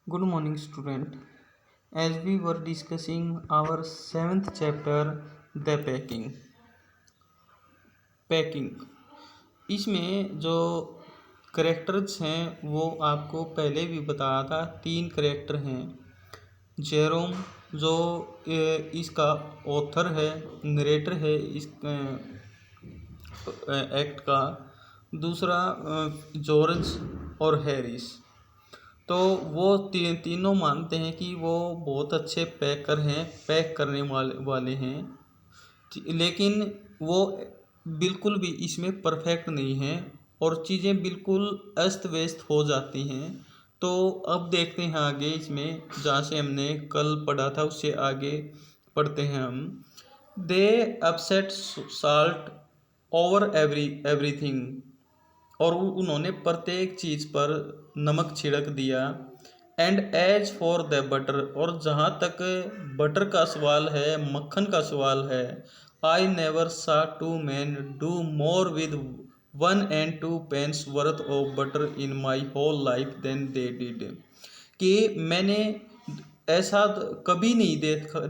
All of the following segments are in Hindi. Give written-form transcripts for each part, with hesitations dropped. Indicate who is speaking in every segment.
Speaker 1: Good morning, student. As we were discussing our seventh chapter, the packing. इसमें जो करेक्टर्स हैं वो आपको पहले भी बताया था। तीन करेक्टर हैं। जेरोम जो इसका ऑथर है, नरेटर है इस एक्ट का। दूसरा जॉर्ज और हैरिस। तो वो तीनों मानते हैं कि वो बहुत अच्छे पैकर हैं, पैक करने वाले हैं, लेकिन वो बिल्कुल भी इसमें परफेक्ट नहीं हैं और चीज़ें बिल्कुल अस्त व्यस्त हो जाती हैं। तो अब देखते हैं आगे इसमें, जहाँ से हमने कल पढ़ा था उससे आगे पढ़ते हैं हम। They upset salt over everything, और उन्होंने प्रत्येक चीज़ पर नमक छिड़क दिया। And as for the butter, और जहाँ तक बटर का सवाल है, मक्खन का सवाल है, I never saw two men do more with 1 and 2 pence worth of butter in my whole life than they did. कि मैंने ऐसा कभी नहीं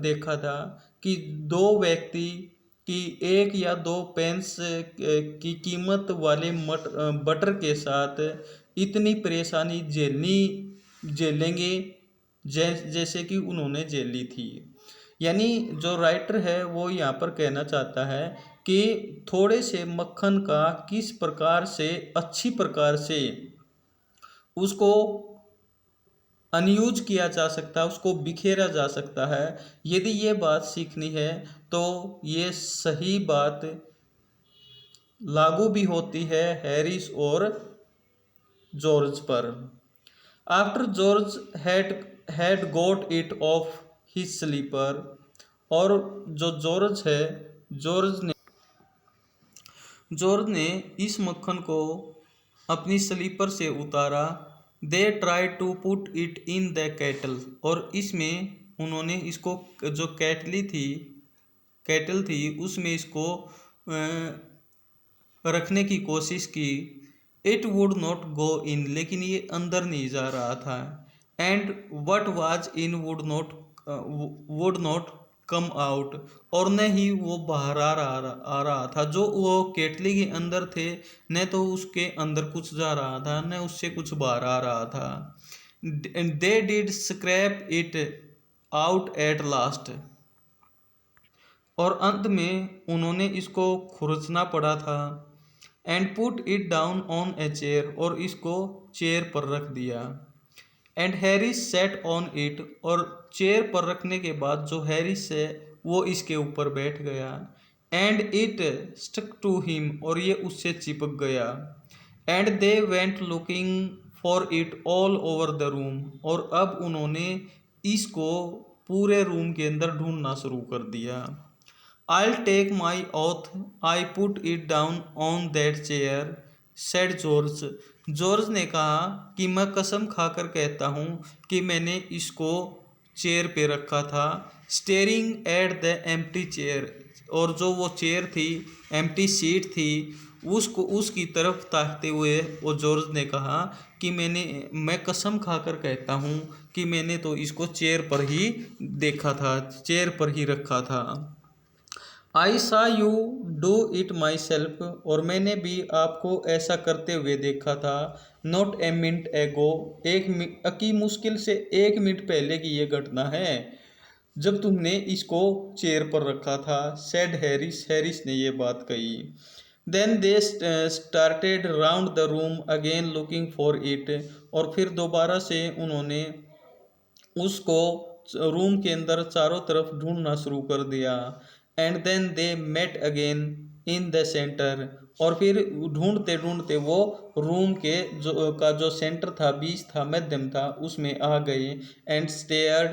Speaker 1: देखा था कि दो व्यक्ति कि 1 या 2 पेंस की कीमत वाले बटर के साथ इतनी परेशानी झेलेंगे जैसे कि उन्होंने झेली थी। यानी जो राइटर है वो यहाँ पर कहना चाहता है कि थोड़े से मक्खन का किस प्रकार से अच्छी प्रकार से उसको अनयूज किया जा सकता है, उसको बिखेरा जा सकता है। यदि ये बात सीखनी है तो ये सही बात लागू भी होती है हैरिस और जॉर्ज पर। After George had got it off his slipper, और जो जॉर्ज है, जॉर्ज ने इस मक्खन को अपनी स्लीपर से उतारा। They try to put it in the kettle, और इसमें उन्होंने इसको जो कैटल थी उसमें इसको रखने की कोशिश की। इट वुड नॉट गो इन, लेकिन ये अंदर नहीं जा रहा था। And what was in would not come out, और न ही वो बाहर आ रहा था। जो वो केटली के अंदर थे, न तो उसके अंदर कुछ जा रहा था, न उससे कुछ बाहर आ रहा था। They did scrap it out at last, और अंत में उन्होंने इसको खुरचना पड़ा था। And put it down on a chair, और इसको चेयर पर रख दिया। And Harris set on it, और चेयर पर रखने के बाद जो हैरिस है वो इसके ऊपर बैठ गया। And it stuck to him, और ये उससे चिपक गया। And they went looking for it all over the room, और अब उन्होंने इसको पूरे रूम के अंदर ढूंढना शुरू कर दिया। I'll take my oath I put it down on that chair, said George. George ने कहा कि मैं कसम खाकर कहता हूँ कि मैंने इसको चेयर पे रखा था। Staring at the empty chair, और जो वो चेयर थी, एम्प्टी सीट थी, उसकी तरफ ताकते हुए वो जॉर्ज ने कहा कि मैं कसम खाकर कहता हूँ कि मैंने तो इसको चेयर पर ही देखा था, चेयर पर ही रखा था। आई सा you do it my self, और मैंने भी आपको ऐसा करते हुए देखा था। नॉट ए मिनट एगो, अकी मुश्किल से 1 मिनट पहले की ये घटना है जब तुमने इसको चेयर पर रखा था, सेड हैरिस ने ये बात कही। Then they started round the room again looking for it, और फिर दोबारा से उन्होंने उसको रूम के अंदर चारों तरफ ढूंढना शुरू कर दिया। And then they met again in the centre, और फिर ढूंढते ढूंढते वो रूम के जो सेंटर था, बीच था, मध्यम था, उसमें आ गए। And stared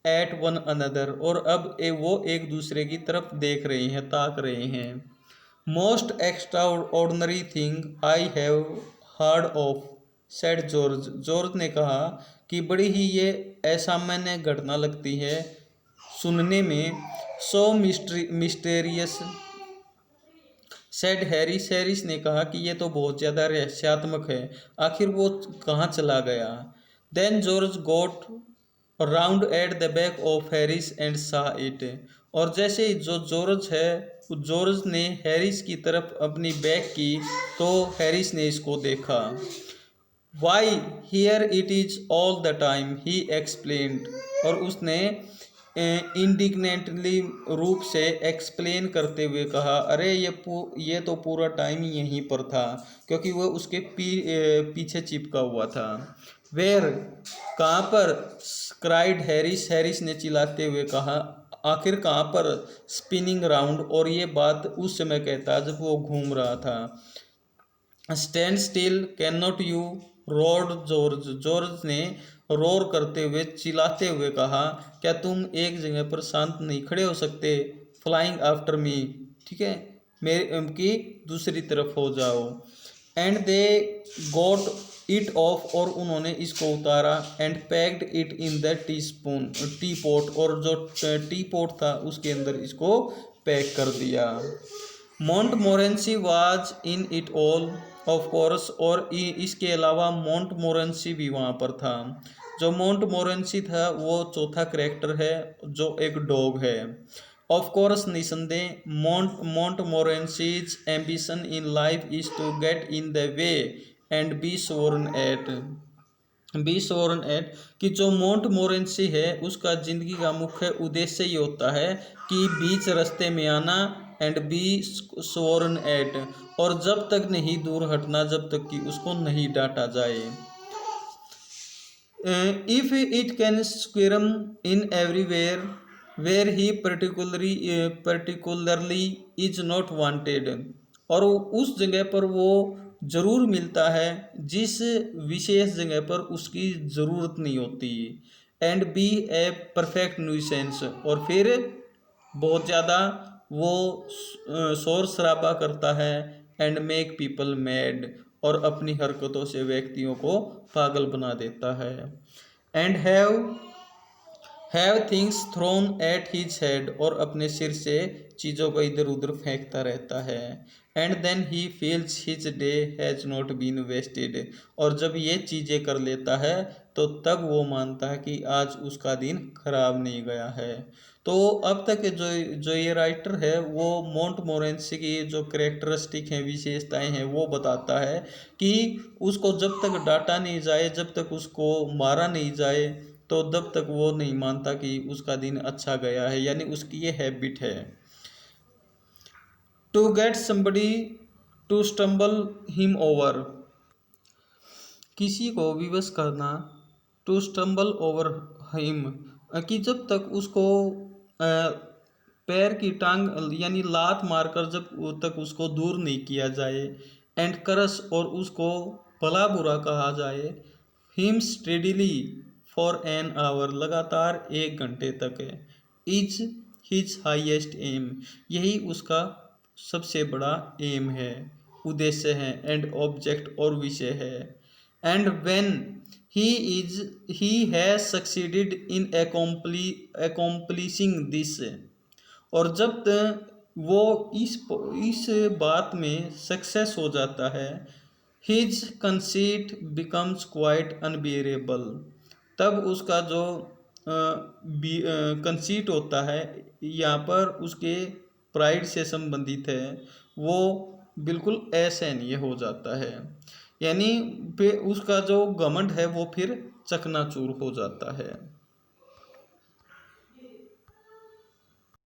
Speaker 1: at one another, और अब वो एक दूसरे की तरफ देख रहे हैं, ताक रहे हैं। Most extra ordinary thing I have heard of, said George ने कहा कि बड़ी ही ये असामान्य घटना लगती है सुनने में। सो मिस्टेरियस, सेड हैरिस ने कहा कि ये तो बहुत ज़्यादा रहस्यात्मक है, आखिर वो कहाँ चला गया। Then George got round at the back of Harris and saw it. और जैसे ही जो जॉर्ज ने हैरिस की तरफ अपनी बैक की तो हैरिस ने इसको देखा। Why here it is all the time he explained. और उसने इंडिग्नेंटली रूप से एक्सप्लेन करते हुए कहा, अरे ये तो पूरा टाइम यहीं पर था, क्योंकि वह उसके पीछे चिपका हुआ था। वेयर कहाँ पर, क्राइड हैरिस, हैरिस ने चिल्लाते हुए कहा, आखिर कहाँ पर, स्पिनिंग राउंड। और ये बात उस समय कहता जब वो घूम रहा था। Stand still can not you, road George, George ने रोर करते हुए चिल्लाते हुए कहा, क्या तुम एक जगह पर शांत नहीं खड़े हो सकते। फ्लाइंग आफ्टर मी, ठीक है, मेरे की दूसरी तरफ हो जाओ। And they got it of, और उन्होंने इसको उतारा। And packed it in the T pot, और जो टी पॉट था उसके अंदर इसको पैक कर दिया। Montmorency was in it all of course, और इसके अलावा मोंटमोरेंसी भी वहाँ पर था। जो मोंटमोरेंसी था वो चौथा करैक्टर है जो एक डॉग है। ऑफ कोर्स निसंदेह, Montmorency's ambition in life is to get in the way and be sworn at, कि जो मोंटमोरेंसी है उसका जिंदगी का मुख्य उद्देश्य ये होता है कि बीच रास्ते में आना, एंड बी शोरन एट, और जब तक नहीं दूर हटना जब तक कि उसको नहीं डांटा जाए। If it can squirm in everywhere where he particularly is not wanted, और उस जगह पर वो जरूर मिलता है जिस विशेष जगह पर उसकी ज़रूरत नहीं होती। And be a perfect nuisance, और फिर बहुत ज़्यादा वो शोर शराबा करता है। एंड मेक पीपल मैड, और अपनी हरकतों से व्यक्तियों को पागल बना देता है। And have things thrown at his head, और अपने सिर से चीज़ों को इधर उधर फेंकता रहता है। And then he feels his day has not been wasted, और जब ये चीज़ें कर लेता है तो तब वो मानता है कि आज उसका दिन खराब नहीं गया है। तो अब तक जो ये राइटर है वो मोंटमोरेंसी की जो करेक्टरिस्टिक हैं, विशेषताएं हैं, वो बताता है कि उसको जब तक डांटा नहीं जाए, जब तक उसको मारा नहीं जाए, तो तब तक वो नहीं मानता कि उसका दिन अच्छा गया है। यानी उसकी ये हैबिट है। To get somebody to stumble him over, किसी को विवश करना। टू स्टम्बल ओवर हिम, कि जब तक उसको पैर की टांग यानी लात मारकर जब तक उसको दूर नहीं किया जाए। एंड करस, और उसको भला बुरा कहा जाए। Him steadily for an hour, लगातार 1 घंटे तक है। इज हिज हाईएस्ट एम, यही उसका सबसे बड़ा एम है, उद्देश्य है। एंड ऑब्जेक्ट, और विषय है। And when he has succeeded in accomplishing this, और जब वो इस बात में सक्सेस हो जाता है, his conceit becomes quite unbearable, तब उसका जो कंसीट होता है, यहाँ पर उसके प्राइड से संबंधित है, वो बिल्कुल असहनीय हो जाता है। यानी उसका जो घमंड है वो फिर चकनाचूर हो जाता है।